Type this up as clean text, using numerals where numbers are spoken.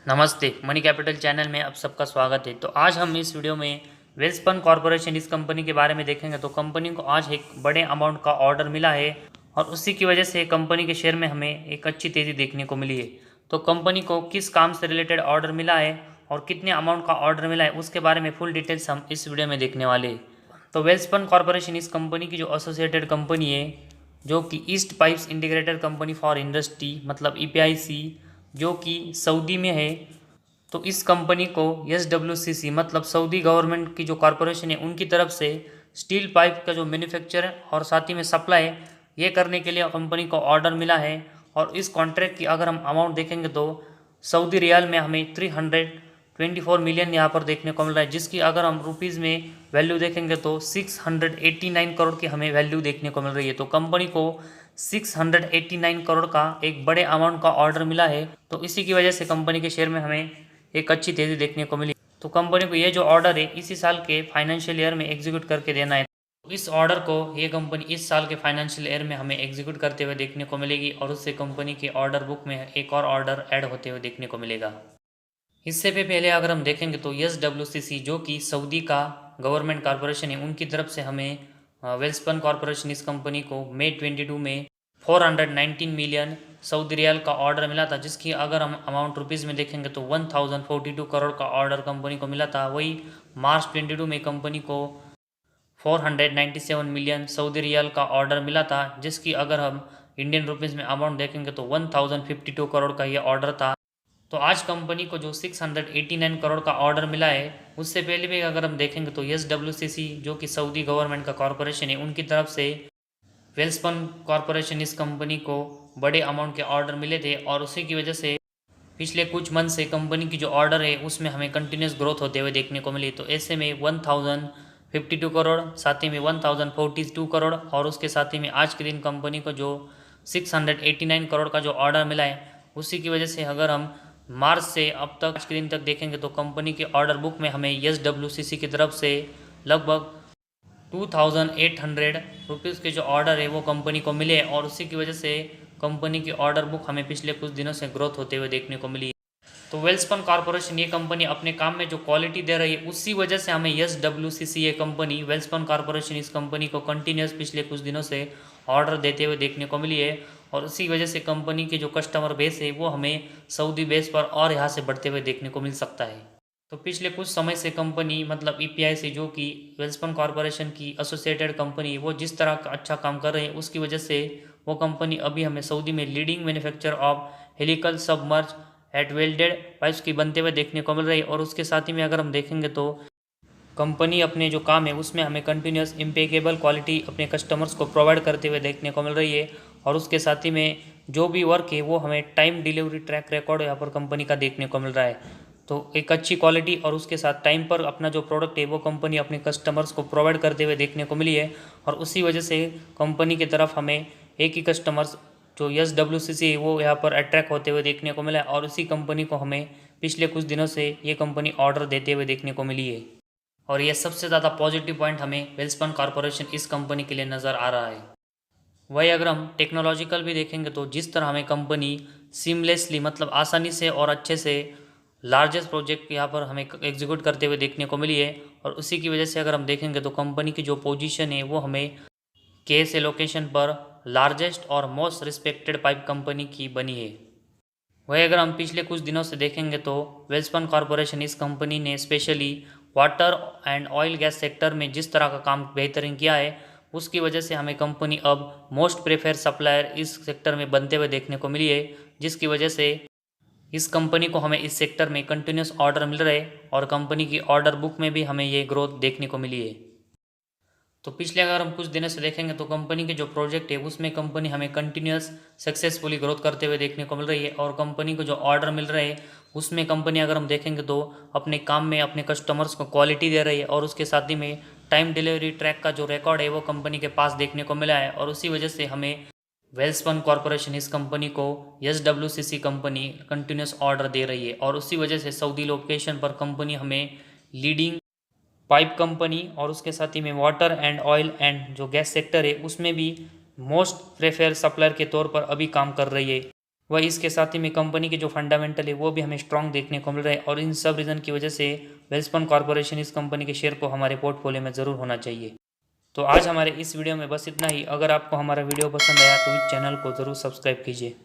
नमस्ते, money capital channel में आप सबका स्वागत है। तो आज हम इस वीडियो में वेलस्पन कॉरपोरेशन इस कंपनी के बारे में देखेंगे। तो कंपनी को आज एक बड़े अमाउंट का ऑर्डर मिला है और उसी की वजह से कंपनी के शेयर में हमें एक अच्छी तेज़ी देखने को मिली है। तो कंपनी को किस काम से रिलेटेड ऑर्डर मिला है और कितने अमाउंट का ऑर्डर मिला है उसके बारे में फुल डिटेल्स हम इस वीडियो में देखने वाले हैं। तो वेलस्पन कॉरपोरेशन इस कंपनी की जो एसोसिएटेड कंपनी है, जो कि east pipes integrated company for industry मतलब EPIC, जो कि सऊदी में है। तो इस कंपनी को SWCC मतलब सऊदी गवर्नमेंट की जो कॉरपोरेशन है उनकी तरफ से स्टील पाइप का जो मैन्युफैक्चर और साथ ही में सप्लाई ये करने के लिए कंपनी को ऑर्डर मिला है। और इस कॉन्ट्रैक्ट की अगर हम अमाउंट देखेंगे तो सऊदी रियाल में हमें 324 मिलियन यहाँ पर देखने को मिल रहा है, जिसकी अगर हम रुपीज़ में वैल्यू देखेंगे तो 689 करोड़ की हमें वैल्यू देखने को मिल रही है। तो कंपनी को 689 करोड़ का एक बड़े अमाउंट का ऑर्डर मिला है। तो इसी की वजह से कंपनी के शेयर में हमें एक अच्छी तेज़ी देखने को मिली। तो कंपनी को ये जो ऑर्डर है इसी साल के फाइनेंशियल ईयर में एग्जीक्यूट करके देना है। तो इस ऑर्डर को ये कंपनी इस साल के फाइनेंशियल ईयर में हमें एग्जीक्यूट करते हुए देखने को मिलेगी और उससे कंपनी के ऑर्डर बुक में एक और ऑर्डर ऐड होते हुए देखने को मिलेगा। इससे भी पहले अगर हम देखेंगे तो SWCC जो कि सऊदी का गवर्नमेंट कॉरपोरेशन है उनकी तरफ से हमें वेलस्पन कॉरपोरेशन इस कंपनी को मई 22 में 419 मिलियन सऊदी रियाल का ऑर्डर मिला था, जिसकी अगर हम अमाउंट रुपीज़ में देखेंगे तो 1042 करोड़ का ऑर्डर कंपनी को मिला था। वही मार्च 22 में कंपनी को 497 मिलियन सऊदी रियाल का ऑर्डर मिला था, जिसकी अगर हम इंडियन रुपीज़ में अमाउंट देखेंगे तो 1052 करोड़ का ये ऑर्डर था। तो आज कंपनी को जो 689 करोड़ का ऑर्डर मिला है उससे पहले भी अगर हम देखेंगे तो SWCC जो कि सऊदी गवर्नमेंट का कॉरपोरेशन है उनकी तरफ से वेलस्पन कॉरपोरेशन इस कंपनी को बड़े अमाउंट के ऑर्डर मिले थे और उसी की वजह से पिछले कुछ मंथ से कंपनी की जो ऑर्डर है उसमें हमें कंटिन्यूस ग्रोथ होते हुए देखने को मिली। तो ऐसे में 1052 करोड़, साथ ही में 1042 करोड़ और उसके साथ ही में आज के दिन कंपनी को जो 689 करोड़ का जो ऑर्डर मिला है उसी की वजह से अगर हम मार्च से अब तक आज के दिन तक देखेंगे तो कंपनी के ऑर्डर बुक में हमें SWCC की तरफ से लगभग 2800 रुपीज़ के जो ऑर्डर है वो कंपनी को मिले और उसी की वजह से कंपनी की ऑर्डर बुक हमें पिछले कुछ दिनों से ग्रोथ होते हुए देखने को मिली। तो वेलस्पन कॉरपोरेशन ये कंपनी अपने काम में जो क्वालिटी दे रही है उसी वजह से हमें SWCC ये कंपनी वेलस्पन कॉरपोरेशन इस कंपनी को कंटिन्यूस पिछले कुछ दिनों से ऑर्डर देते हुए देखने को मिली है। और उसी वजह से कंपनी के जो कस्टमर बेस है वो हमें सऊदी बेस पर और यहाँ से बढ़ते हुए देखने को मिल सकता है। तो पिछले कुछ समय से कंपनी मतलब EPIC जो कि वेलस्पन कॉरपोरेशन की एसोसिएटेड कंपनी वो जिस तरह का अच्छा काम कर रहे हैं उसकी वजह से वो कंपनी अभी हमें सऊदी में leading manufacture of helical submerged एट वेल्डेड पाइप्स की बनते हुए देखने को मिल रही है। और उसके साथ ही में अगर हम देखेंगे तो कंपनी अपने जो काम है उसमें हमें कंटिन्यूस इम्पेकेबल क्वालिटी अपने कस्टमर्स को प्रोवाइड करते हुए देखने को मिल रही है। और उसके साथ ही में जो भी वर्क है वो हमें टाइम डिलीवरी ट्रैक रिकॉर्ड यहाँ पर कंपनी का देखने को मिल रहा है। तो एक अच्छी क्वालिटी और उसके साथ टाइम पर अपना जो प्रोडक्ट है वो कंपनी अपने कस्टमर्स को प्रोवाइड करते हुए देखने को मिली है। और उसी वजह से कंपनी की तरफ हमें एक ही कस्टमर्स जो SWCC है वो यहाँ पर अट्रैक्ट होते हुए देखने को मिला है। और उसी कंपनी को हमें पिछले कुछ दिनों से ये कंपनी ऑर्डर देते हुए देखने को मिली है। और ये सबसे ज़्यादा पॉजिटिव पॉइंट हमें वेलस्पन कॉरपोरेशन इस कंपनी के लिए नज़र आ रहा है। वही अगर हम टेक्नोलॉजिकल भी देखेंगे तो जिस तरह हमें कंपनी सीमलेसली मतलब आसानी से और अच्छे से लार्जेस्ट प्रोजेक्ट यहाँ पर हमें एग्जीक्यूट करते हुए देखने को मिली है। और उसी की वजह से अगर हम देखेंगे तो कंपनी की जो पोजीशन है वो हमें केस एलोकेशन पर लार्जेस्ट और मोस्ट रिस्पेक्टेड पाइप कंपनी की बनी है। वही अगर हम पिछले कुछ दिनों से देखेंगे तो वेलस्पन कॉरपोरेशन इस कंपनी ने specially water and oil gas sector में जिस तरह का काम बेहतरीन किया है उसकी वजह से हमें कंपनी अब मोस्ट प्रेफर सप्लायर इस सेक्टर में बनते हुए देखने को मिली है, जिसकी वजह से इस कंपनी को हमें इस सेक्टर में कंटिन्यूस ऑर्डर मिल रहे और कंपनी की ऑर्डर बुक में भी हमें ये ग्रोथ देखने को मिली है। तो पिछले अगर हम कुछ दिनों से देखेंगे तो कंपनी के जो प्रोजेक्ट है उसमें कंपनी हमें कंटिन्यूस सक्सेसफुली ग्रोथ करते हुए देखने को मिल रही है। और कंपनी को जो ऑर्डर मिल रहे हैं उसमें कंपनी अगर हम देखेंगे तो अपने काम में अपने कस्टमर्स को क्वालिटी दे रही है और उसके साथ ही में टाइम डिलीवरी ट्रैक का जो रिकॉर्ड है वो कंपनी के पास देखने को मिला है। और उसी वजह से हमें वेलस्पन कॉरपोरेशन इस कंपनी को SWCC कंपनी कंटिन्यूस ऑर्डर दे रही है। और उसी वजह से सऊदी लोकेशन पर कंपनी हमें लीडिंग पाइप कंपनी और उसके साथ ही में वाटर एंड ऑयल एंड जो गैस सेक्टर है उसमें भी मोस्ट प्रेफर सप्लायर के तौर पर अभी काम कर रही है। वह इसके साथ ही में कंपनी के जो फंडामेंटल है वो भी हमें स्ट्रांग देखने को मिल रहा है और इन सब रीज़न की वजह से वेल्सपन कॉर्पोरेशन इस कंपनी के शेयर को हमारे पोर्टफोलियो में ज़रूर होना चाहिए। तो आज हमारे इस वीडियो में बस इतना ही। अगर आपको हमारा वीडियो पसंद आया तो इस चैनल को ज़रूर सब्सक्राइब कीजिए।